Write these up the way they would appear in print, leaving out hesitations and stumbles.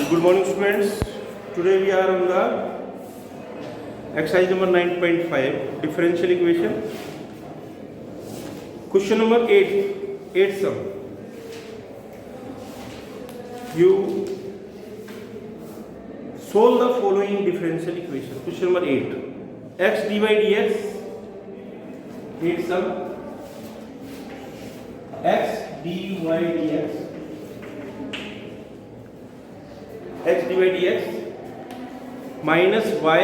Good morning, students. Today we are on the exercise number 9.5 differential equation. Question number 8 sum. You solve the following differential equation. Question number 8. X dy dx 8 sum. X dy dx x dy dx minus y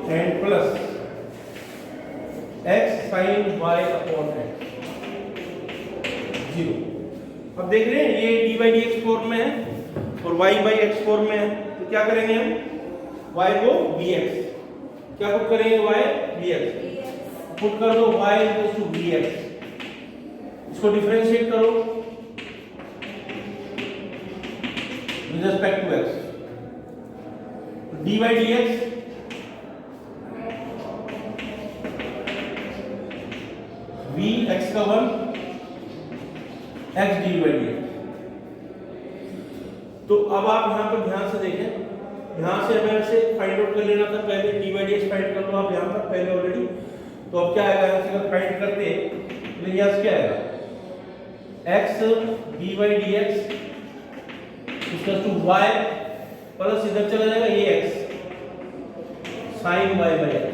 and plus x sin y upon x 0. अब देख रहे हैं ये D by D x form में है और y by x form में है, तो क्या करेंगे हम y को bx, क्या पुट करेंगे y bx, पुट कर दो y इक्वल टू bx, इसको डिफरेंशिएट करो with respect to x, dy dx v x का 1 x dy dx। तो अब आप यहां पर ध्यान से देखें, यहां से हमें से फाइंड आउट कर लेना था, पहले dy dx फाइंड कर लो आप यहां पर पहले ऑलरेडी। तो अब क्या आएगा, यहां से अगर फाइंड करते तो यहां से क्या आएगा x dy dx equal to y plus इधर चला जाएगा ये x sin y by x।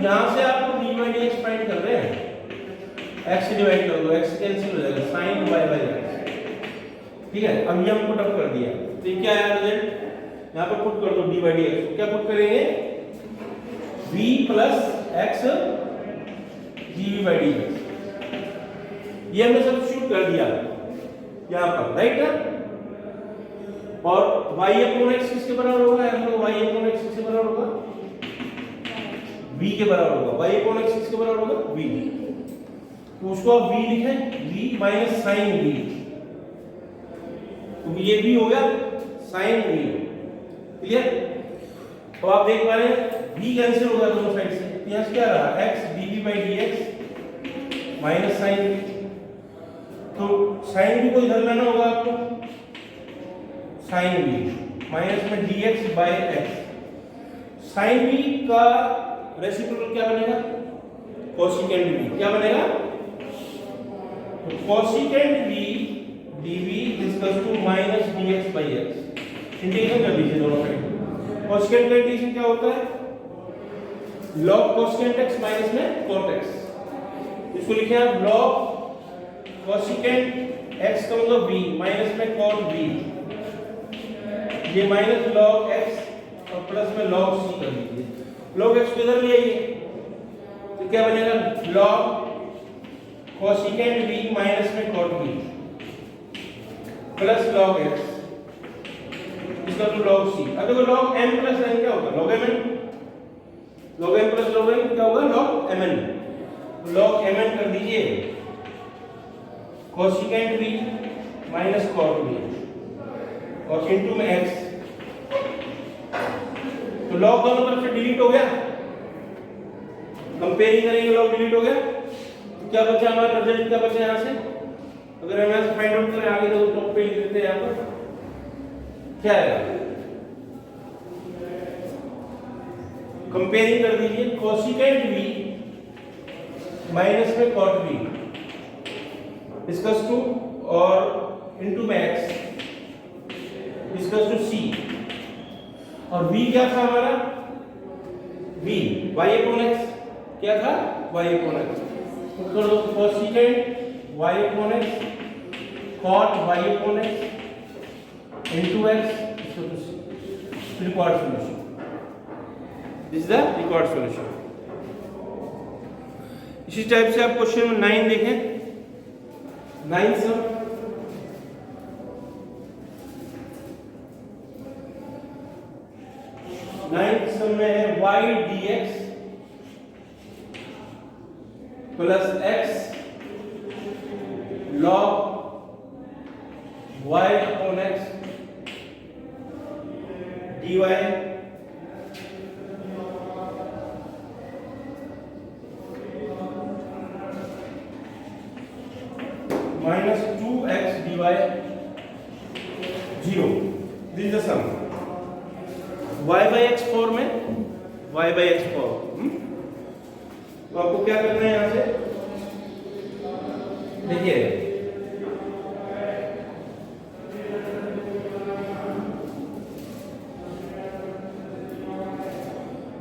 यहां से आपको dy dx फाइंड कर रहे हैं, x से डिवाइड कर दो, x कैंसिल हो जाएगा sin y बाय x, ठीक है। अब ये हम पुट अप कर दिया, तो ये क्या आया रिजल्ट, यहां पर पुट कर दो dy dx, क्या पुट करेंगे v plus x dy by dx, ये हमने सब्स्टिट्यूट कर दिया यहां पर, राइट है। और y अपॉन x किसके बराबर होगा, हम लोग y अपॉन x किसके बराबर होगा, v के बराबर होगा, y अपॉन x किसके बराबर होगा v, तो उसको आप v लिखें, v माइनस sin v, तो ये v हो गया sin v, क्लियर। तो आप देख पा रहे हैं v कैंसिल होगा दोनों साइड से, तो यहां क्या रहा x dv by dx minus sin v, तो sin v को इधर लाना होगा आपको, sin v माइनस में dx by x, sin v का रेसिप्रोकल क्या बनेगा, कोसिकेंट v, क्या बनेगा, तो cosecant v dv equal to minus dx by x, integration कर दीजिए दोनों साइड। कोसिकेंट का इंटीग्रेशन क्या होता है, log कोसिकेंट x माइनस में cot x, इसको लिखें आप log कोसिकेंट x का मतलब v माइनस में cot v, ये माइनस log x और प्लस में log c कर लीजिए, log x को इधर ले आइए, तो क्या बनेगा log कोसिकेंट v माइनस में cot v plus log x, इसका तो log c। अब देखो log m प्लस n क्या होगा, log mn, log m plus log n क्या होगा, log mn, log mn कर दीजिए cosecant v minus cot v और इनटू में x, तो log दोनों तरफ से डिलीट हो गया, कंपेयरिंग करेंगे log डिलीट हो गया, तो क्या बचा हमारा रिजल्ट, क्या बचा यहां से, अगर हम ऐसे फाइंड आउट करें आगे तो टॉप पे लिख देते हैं, यहां पर क्या है, कंपेयरिंग कर दीजिए कोसिकेंट v माइनस में cot v इसकस टू और इनटू में x इसकस टू c, और v क्या था हमारा, v y अपॉन x, क्या था y अपॉन x, तो कर दो cosecant y upon x cot y upon x into x, इसको तो required solution, this is the required solution. इसी टाइप से आप क्वेश्चन नंबर 9 देखें, 9 सम, में है y dx plus x log y upon x dy minus 2x dy 0. This is the sum. y by x form में y by x form. तो आपको क्या करना है यहां से, देखिए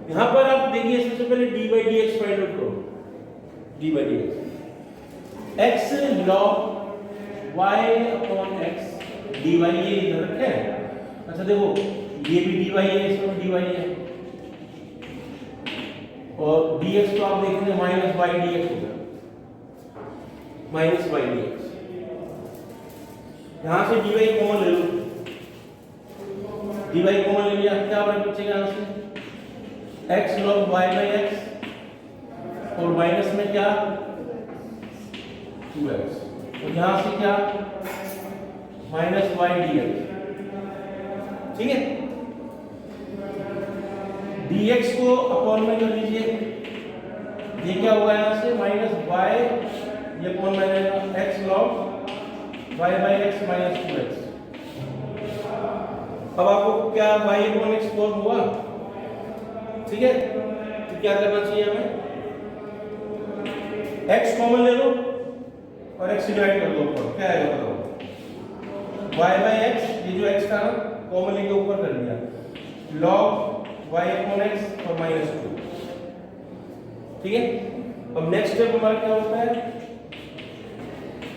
यहां पर आप देखिए सबसे पहले dy dx फाइंड आउट करो। dy dx x log y upon x dy ये इधर रखे हैं। अच्छा देखो ये भी dy है, इसमें dy है, और dx तो आप देख रहे हैं माइनस y dx होगा, माइनस y dx। यहां से dy कॉमन ले लो, dy कॉमन ले लिया, क्या बचेगा यहां से x log y by x, और माइनस में क्या 2x, और यहां से क्या माइनस y dx। ठीक है, dx को अपॉन में कर लीजिए, ये क्या होगा यहां से माइनस y, ये अपॉन में रहेगा x log y by x minus 2x। अब आपको क्या y अपॉन x फॉर्म हुआ, ठीक है। तो क्या करना चाहिए हमें, x कॉमन ले लो और x डिवाइड कर दो ऊपर, क्या आएगा बताओ, y by x, ये जो x था ना कॉमन लेके ऊपर कर लिया, log y अपॉन x और माइनस 2। ठीक है, अब नेक्स्ट स्टेप हमारा क्या होता है,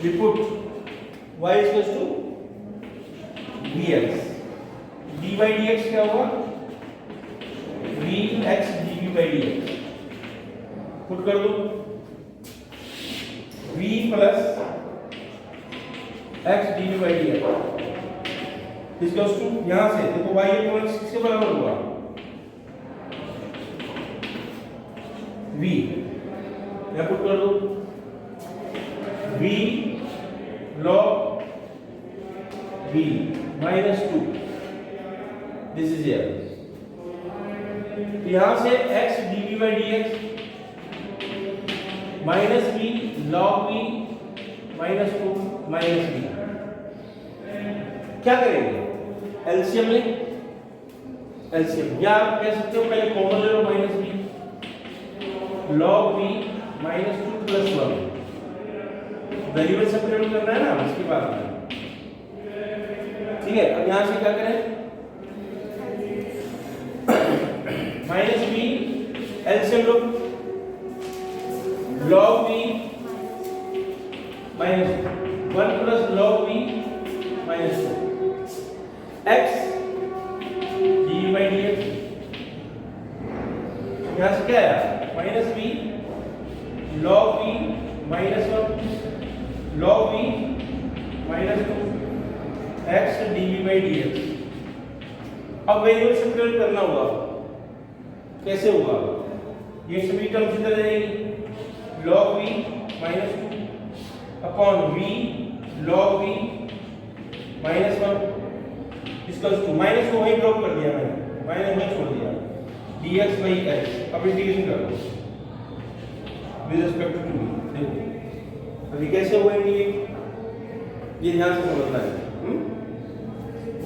we put y equals to dx, dy dx क्या होगा vx dv by dx, put कर दो v plus x dv by dx equals to, यहां से देखो y अपॉन x किसके बराबर हुआ v, यहां पुट कर दो v log v minus 2, this is here. यहां से x dv by dx minus v log v minus 2 minus v, क्या करेंगे एलसीएम ले, एलसीएम या आप कह सकते हो पहले कॉमन ले लो minus v log v minus 2 plus 1, variable separate करना है ना इसके बाद में। ठीक है, अब यहां से क्या करें minus v LCM low, log v minus 1 plus log v minus 2, x dv by dx, यहां से क्या आया minus v log v minus 1 log v minus 2 x dv by dx। अब वेरिएबल सेपरेट करना होगा, कैसे होगा, ये सभी टर्म्स इधर रहेगी, log v minus 2 upon v log v minus 1 equals to, minus को वहीं ड्रॉप कर दिया मैंने, माइनस वहीं छोड़ दिया, dx by x। अब इंटीग्रेशन कर लो विद रिस्पेक्ट टू v, देखो अभी कैसे हुआ इंटीग्रेट, ये ध्यान से समझना है।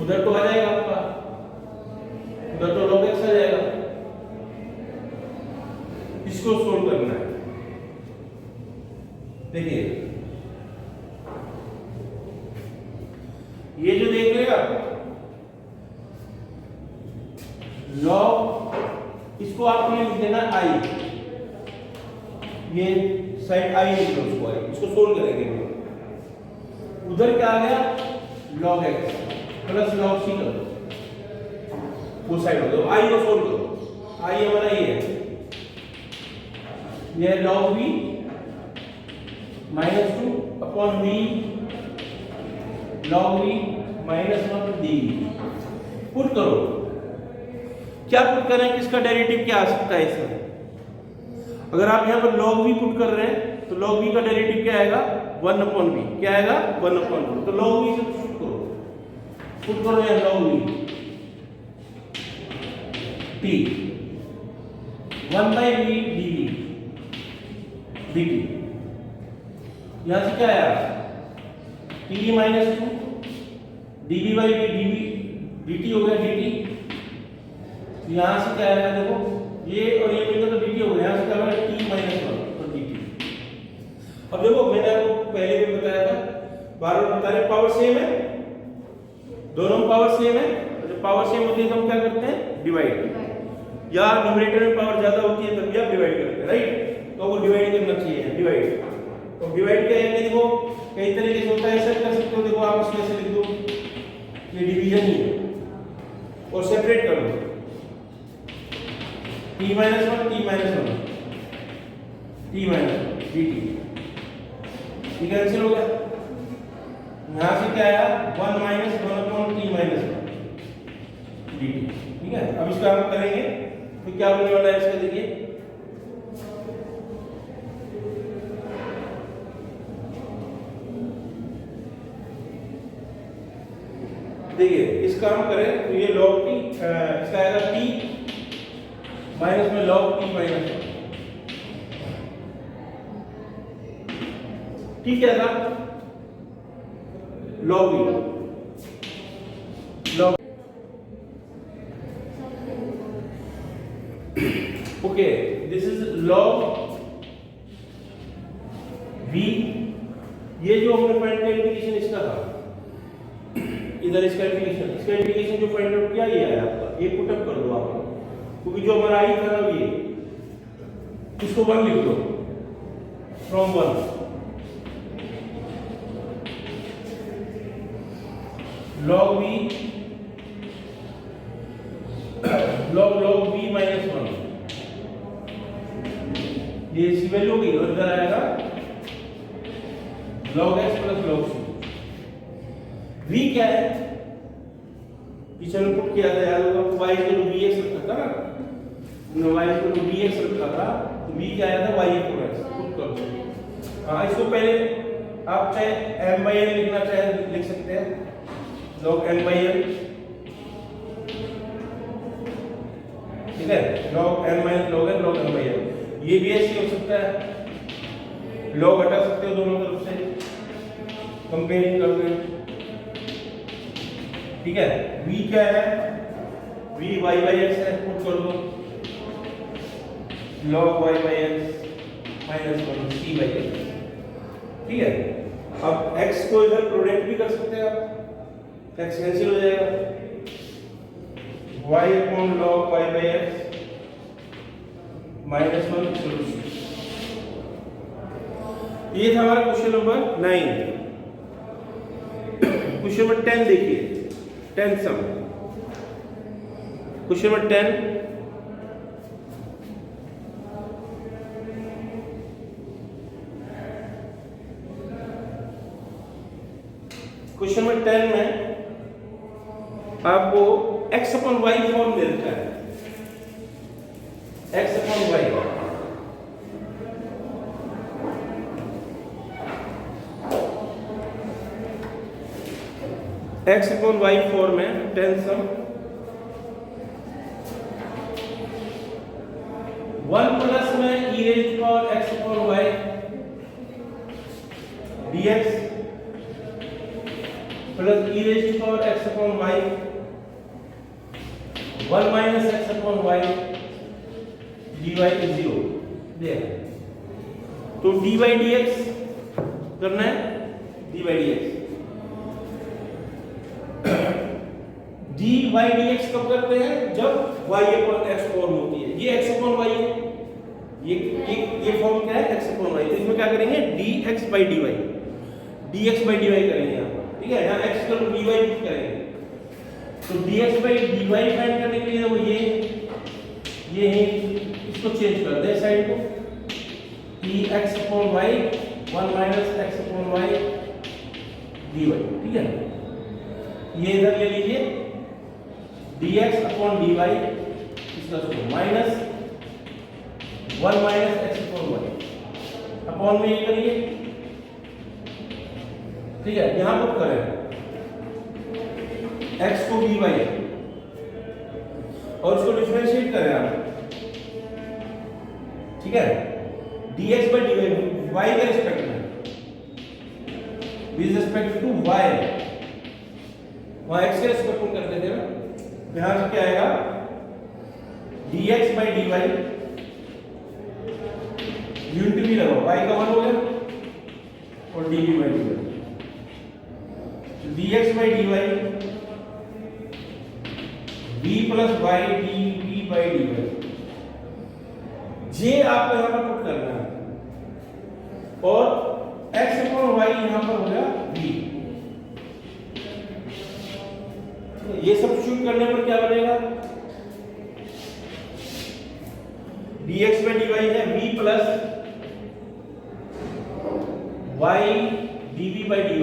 उधर तो आ जाएगा आपका, उधर तो log x आ जाएगा, इसको सोल्व करना है। देखिए ये जो देख रहे हैं आप log, इसको आपने लिख देना i, ये साइड i लिख लो उसको, इसको सोल्व करेंगे। उधर क्या आ गया log x plus log c कर दो, वो साइड हो गया, i को सोल्व करो, i हमारा ये है, ये log v minus 2 upon v log v minus 1 dv, put करो, क्या पुट करें, किसका डेरिवेटिव क्या आ सकता है इसमें, अगर आप यहाँ पर log v पुट कर रहे हैं तो log v का डेरिवेटिव क्या आएगा 1 अपॉन v, क्या आएगा 1 अपॉन v, तो log v से पुट करो यहाँ log v t 1 by v dv dt, यहां से क्या आया t minus 2 dv by d dt हो गया dt। यहाँ से क्या आएगा देखो, ये और ये मिलकर तो dt हो गया, यहाँ से क्या होगा t माइनस 1 तो dt। अब देखो मैंने आपको पहले भी बताया था, बार बार बता रहे, पावर सेम है, दोनों पावर सेम है, जब पावर सेम होती है तो हम क्या करते हैं डिवाइड, या न्यूमरेटर में पावर ज्यादा होती है तब भी आप डिवाइड करते हैं, राइट। तो वो डिवाइड करना चाहिए, डिवाइड। तो डिवाइड क्या है, देखो कई तरीके से होता है, ऐसा कर सकते हो, देखो आप इसमें से लिख दो ये डिवीजन ही है और सेपरेट कर दो t minus 1 t minus 1 t minus dt, ठीक है, कैंसिल हो गया। यहाँ से क्या आया 1 minus 1 upon t minus 1 dt, ठीक है। अब इसका हम करेंगे तो क्या बनने वाला है इसका, देखिए देखिए इसका हम करें तो ये log t, इसका आएगा t माइनस में log t माइनस 1, ठीक क्या था log v log, okay this is log v। ये जो हमने फाइंड किया इंटीग्रेशन इसका था, इधर इसका इंटीग्रेशन जो फाइंड आउट किया ये है आपका, ये पुट अप कर दो आप, क्योंकि जो हमारा आई था ना ये, इसको 1 लिख दो, from 1 log v log v minus 1, ये इसकी वैल्यू होगी और इधर आएगा log x plus log c। v क्या है, पीछे में पुट किया था याद होगा, y इक्वल टू vx रखा था ना, हमने y इक्वल टू vx रखा था, तो v क्या आया था y equal to x, put कर दो। हाँ इसको पहले आप चाहे m by n लिखना चाहे लिख सकते हैं, log m by n, ठीक है, log m minus log n log m by n, ये भी ऐसे हो सकता है, log हटा सकते हो दोनों तरफ से, कंपेयरिंग करते हैं, ठीक है। v क्या है, v y by x है, पुट कर दो log y by x minus 1 c by x, ठीक है। अब x को इधर प्रोडक्ट भी कर सकते हैं आप, x कैंसिल हो जाएगा, y upon log y by x minus 1 c। ये था हमारा क्वेश्चन नंबर 9। क्वेश्चन नंबर 10 देखिए, 10 sum, question number 10, question number 10 में आपको x अपॉन y फॉर्म दे रखा है, x upon y, x upon y form है 10 सम, 1 प्लस में e raise to power x upon y dx plus e raise to power x upon y 1 minus x upon y dy is 0, तो dy dx करना है, dy dx dy dx कब करते हैं, जब y upon x form होती है, ये x अपॉन y है, ये फॉर्म क्या है x अपॉन y, तो इसमें क्या करेंगे dx by dy, dx by dy करेंगे यहाँ, ठीक है, यहाँ x का dy पुट करेंगे, तो dx by dy फाइंड करने के लिए वो ये है, इसको चेंज कर दे साइड को, dx upon y 1 minus x upon y dy, ठीक है। ये इधर ले लीजिए dx अपॉन dy, इसका square minus 1 minus x upon y, upon में ये करिए, ठीक है, यहां पुट करें x को dy और उसको डिफरेंशिएट करें आप, ठीक है, dx by dy y के रिस्पेक्ट में, विद रिस्पेक्ट टू y, वहां x के रिस्पेक्ट में करते थे ना, यहां से क्या आएगा dx by dy, यूनिट भी लगाओ, y का 1 हो गया और dv by dy, dx by dy v plus y dv by dy, जे आपको यहां पर पुट करना है और x अपॉन y यहां पर हो गया v। ये सब्स्टिट्यूट करने पर क्या बनेगा, dx by dy है v plus y dv by dy,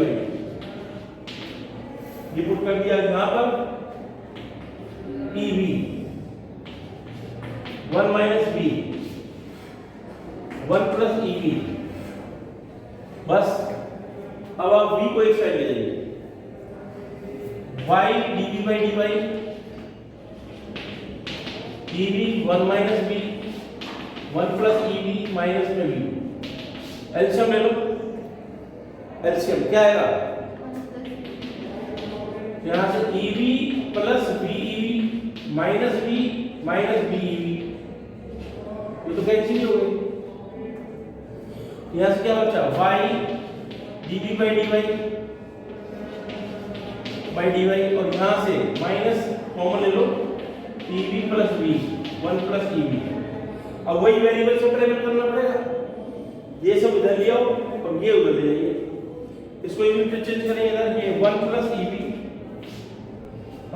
ये पुट कर दिया यहां पर ev 1 minus v 1 plus ev, बस अब आप v को एक साइड ले जाइए, y dv by dy ev 1 minus v 1 plus ev minus में v, एलसीएम ले लो, एलसीएम क्या आएगा, यहां से ev plus vev minus v minus vev, ये तो कैंसिल ही हो गई, यहां से क्या बचा y dv by dy और यहां से माइनस कॉमन ले लो ev plus v 1 plus ev, अब वही वेरिएबल सेपरेट करना पड़ेगा, ये सब इधर ले आओ और ये उधर ले जाइए, इसको इंटरचेंज करेंगे इधर, ये 1 प्लस ev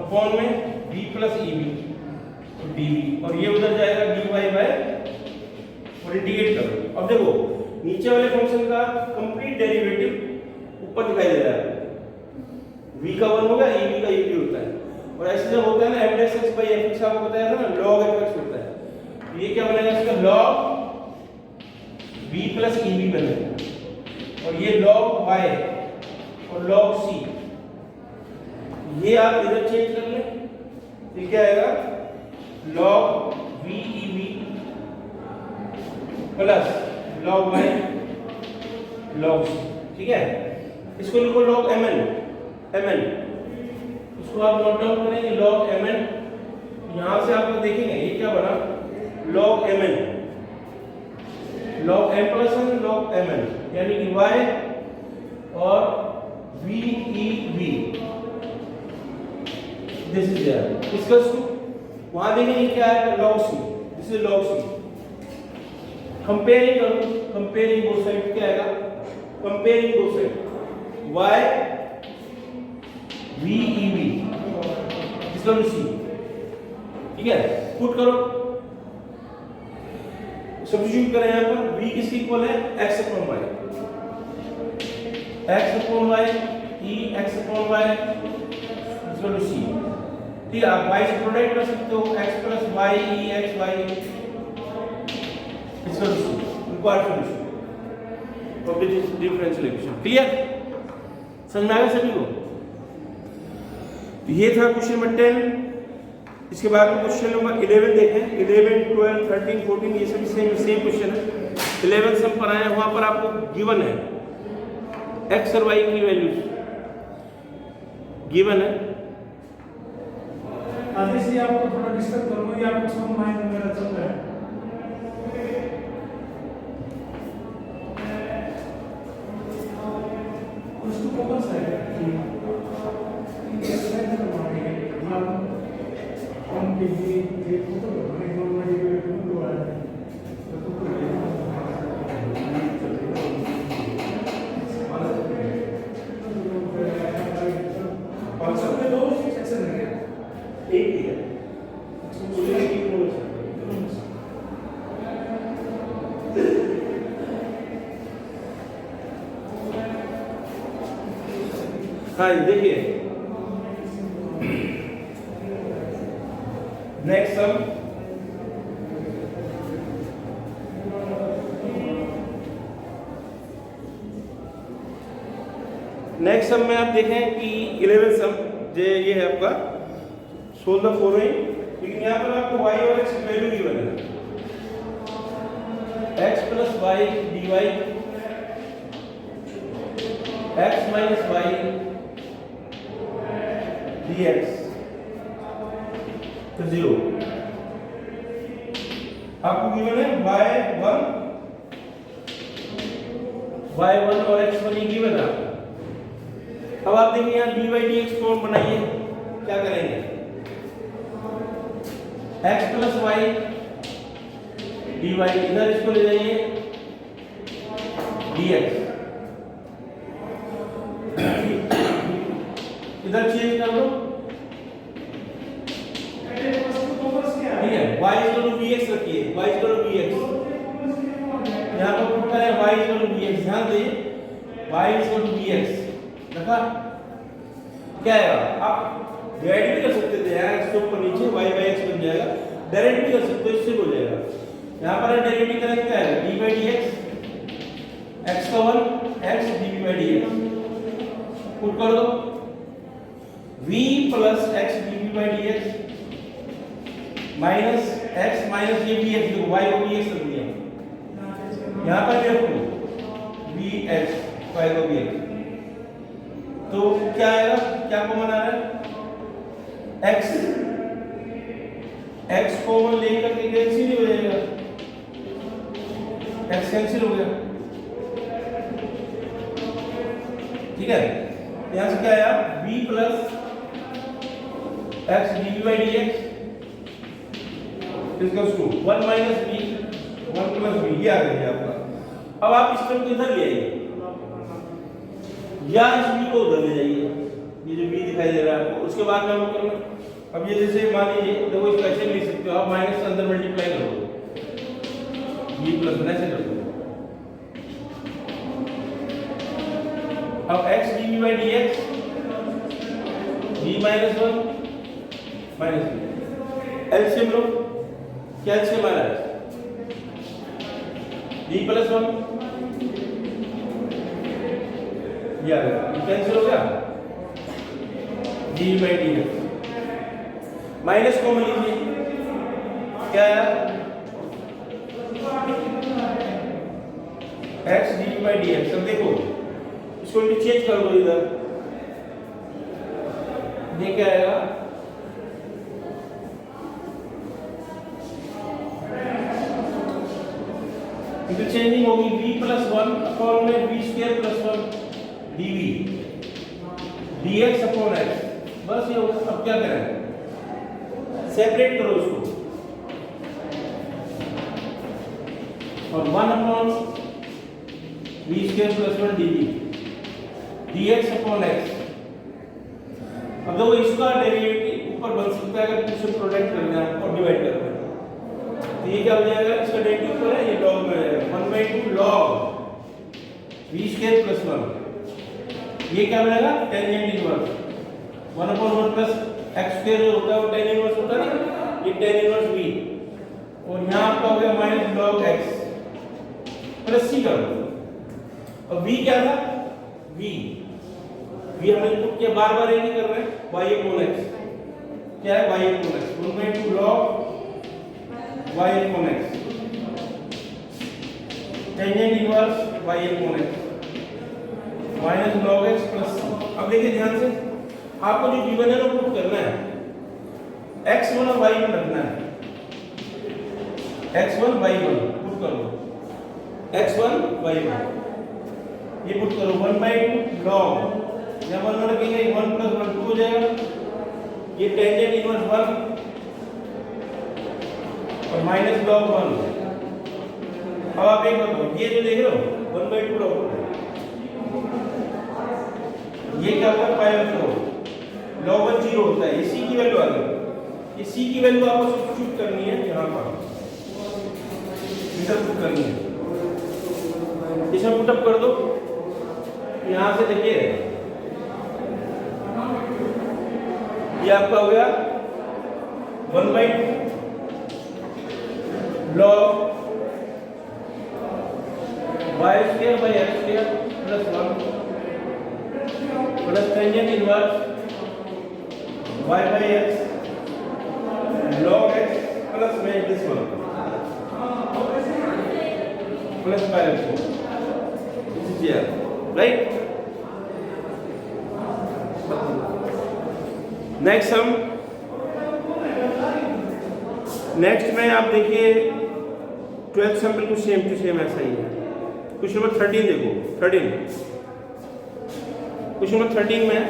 अपॉन में v प्लस ev और dv, और ये उधर जाएगा dy बाय, और इंटीग्रेट करो। अब देखो नीचे वाले फंक्शन का कंप्लीट डेरिवेटिव ऊपर दिखाई दे रहा है, v का 1 होगा, ev का ev होता है, और ऐसे जब होता है ना f(x) by fx, आपको बताया था ना log fx होता है, तो ये क्या बनेगा इसका log v प्लस ev बनेगा, और ये log y और log c, ये आप इधर चेंज कर लें, ये क्या आएगा log v ev plus log y log c, ठीक है, इसको लिखो log mn, इसको आप नोट डाउन करेंगे log mn, यहां से आप देखेंगे ये क्या बना log mn, log m plus n log mn, यानी कि y और v e v, this is there, इसका वहां देखेंगे क्या है log c, this is log c, comparing करो, कंपेयरिंग बोथ साइड क्या आएगा, comparing both side y v e v इसका c, ठीक है, पुट करो, सब्स्टिट्यूट करें यहां पर, v किसकी इक्वल है x upon y, e x upon y इसका c, ठीक है, आप y से प्रोडक्ट कर सकते हो, x plus y e x y इसका c, required solution of this differential equation, clear, समझ में आया सभी को। ये था क्वेश्चन नंबर 10, इसके बाद में क्वेश्चन नंबर 11 देखें, 11 12 13 14 ये सभी सेम क्वेश्चन है, 11 से हम पर आए, वहां पर आपको गिवन है x और y की वैल्यूज गिवन है, आगे से आपको थोड़ा डिस्कस करूंगा, ये आपको समझ में आएगा मेरा चल रहा है, उसको फोकस है हम के लिए ये फोटो हमें नॉर्मली वीडियो आ रहा है, और सब में दो सेक्शन है, एक ही है, दूसरे की कौन सा, हाँ देखिए नेक्स्ट सम, नेक्स्ट सम में आप देखें कि 11 सम जो ये है आपका सोल्व द फॉलोइंग, लेकिन यहाँ पर आपको y और x वैल्यू गिवन है, x plus y dy x minus y dx तो 0। आपको गिवन है y1 और x1 ये गिवन है आपको। अब आप देखिए यहाँ dy dx फॉर्म बनाइए, क्या करेंगे? x प्लस वाई dy, इधर इसको ले जाइए dx, इधर चेंज कर लो, ठीक है। y इक्वल टू bx रखिए, y इक्वल टू bx, यहाँ पर पुट करें y इक्वल टू bx, ध्यान दें y इक्वल टू bx रखा, क्या आएगा? आप डिवाइड भी कर सकते थे यार, इसके ऊपर नीचे y बाय x बन जाएगा, डायरेक्ट भी कर सकते हो, इससे हो जाएगा। यहाँ पर डेरिवेटिव करें क्या है? d by dx, x का 1 x dv by dx, put कर दो v plus x dv by dx minus x minus ये bx, देखो y को bx रख दिया, यहाँ पर भी रखो bx, y को bx, तो क्या आएगा? क्या कॉमन आ रहा है? x कॉमन लेकर के कैंसिल हो जाएगा, x कैंसिल हो गया, ठीक है। यहाँ से क्या आया? b plus x dv by dx equals to 1 minus b 1 plus b, ये आ गया आपका। अब आप इस टर्म को इधर ले आइए या इस b को उधर ले जाइए, ये जो b दिखाई दे रहा है आपको, उसके बाद क्या करना? अब ये जैसे मान लीजिए, देखो इसको ऐसे लिख सकते हो आप, माइनस से अंदर मल्टीप्लाई करो, b प्लस 1 ऐसे कर दो। अब x dv by dx b minus 1 minus b, LCM लो, क्या एलसीएम आ रहा है? b प्लस 1, ये आ गया, कैंसिल हो गया, dv by dx, minus common लीजिए, क्या आया? x dv by dx, अब देखो इसको चेंज कर दो इधर, ये क्या आएगा? इधर चेंजिंग होगी b प्लस 1 अपॉन में b square plus 1 dv dx upon x, बस ये होगा। अब क्या करें? सेपरेट करो इसको, और 1 upon b square plus 1 dv dx upon x। अब देखो इसका डेरिवेटिव ऊपर बन सकता है अगर इससे प्रोडक्ट करना है और डिवाइड करना है, तो ये क्या हो जाएगा? इसका डेरिवेटिव ऊपर है, ये लॉग में जाएगा, 1/2 log b स्क्वायर प्लस 1, ये क्या बनेगा? Tangent inverse 1/1 plus x square जो होता है वो tan इनवर्स होता है ना, ये tan इनवर्स b, और यहाँ आपका हो गया minus log x plus c कर दो। और v क्या था? v हमने पुट किया, बार बार ये नहीं कर रहे हैं, y अपॉन x, क्या है? y upon x 1/2 log y upon x, tangent inverse y upon x minus log x plus c। अब देखिए ध्यान से, आपको जो गिवन है ना पुट करना है, x1 और y1 रखना है, x1 y1 पुट कर लो, x1 y1 ये पुट करो, 1/2 log, जब 1 रखेंगे 1 प्लस 1 2 हो जाएगा, ये टेंजेंट इनवर्स 1 और माइनस log 1। अब आप एक बात बताओ, ये जो देख रहे हो 1/2 log, ये क्या होगा? पाई बाय 4, log 1 0 होता है, ये c की वैल्यू आ गई, ये c की वैल्यू आपको सब्स्टिट्यूट करनी है यहाँ पर, इधर पुट करनी है, इसमें पुट अप कर दो, यहाँ से देखिए ये आपका हो गया 1/2 log y square by x square plus 1 plus tangent inverse y by x log x plus में this one plus by 4, this is here, right? Next में आप देखिए 12th सम बिल्कुल सेम टू सेम ऐसा ही है। क्वेश्चन नंबर 13 देखो, 13 question number 13 में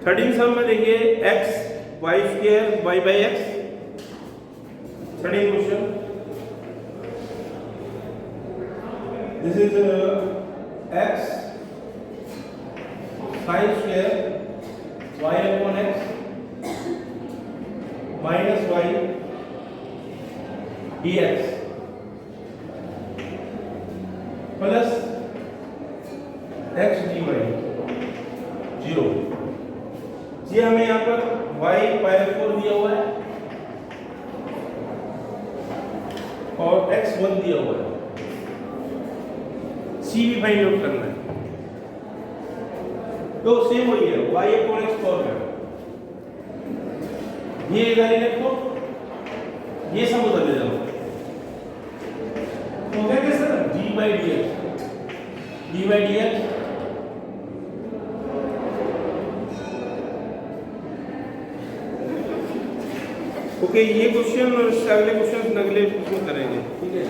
13 सम में देखिए x y square y by x। 13 question, this is x sin square y upon x minus y dx plus x dy 0। ये हमें यहाँ पर y पाई 4 दिया हुआ है और x 1 दिया हुआ है। c भी फाइंड आउट करना है, तो सेम वही है y अपॉन x फॉर्मेट। ये इधर ही रखो, ये सब उधर ले जाओ, हो गया क्या sir? d by dx okay. ये क्वेश्चन और अगले क्वेश्चन अगले उसमें करेंगे, ठीक है।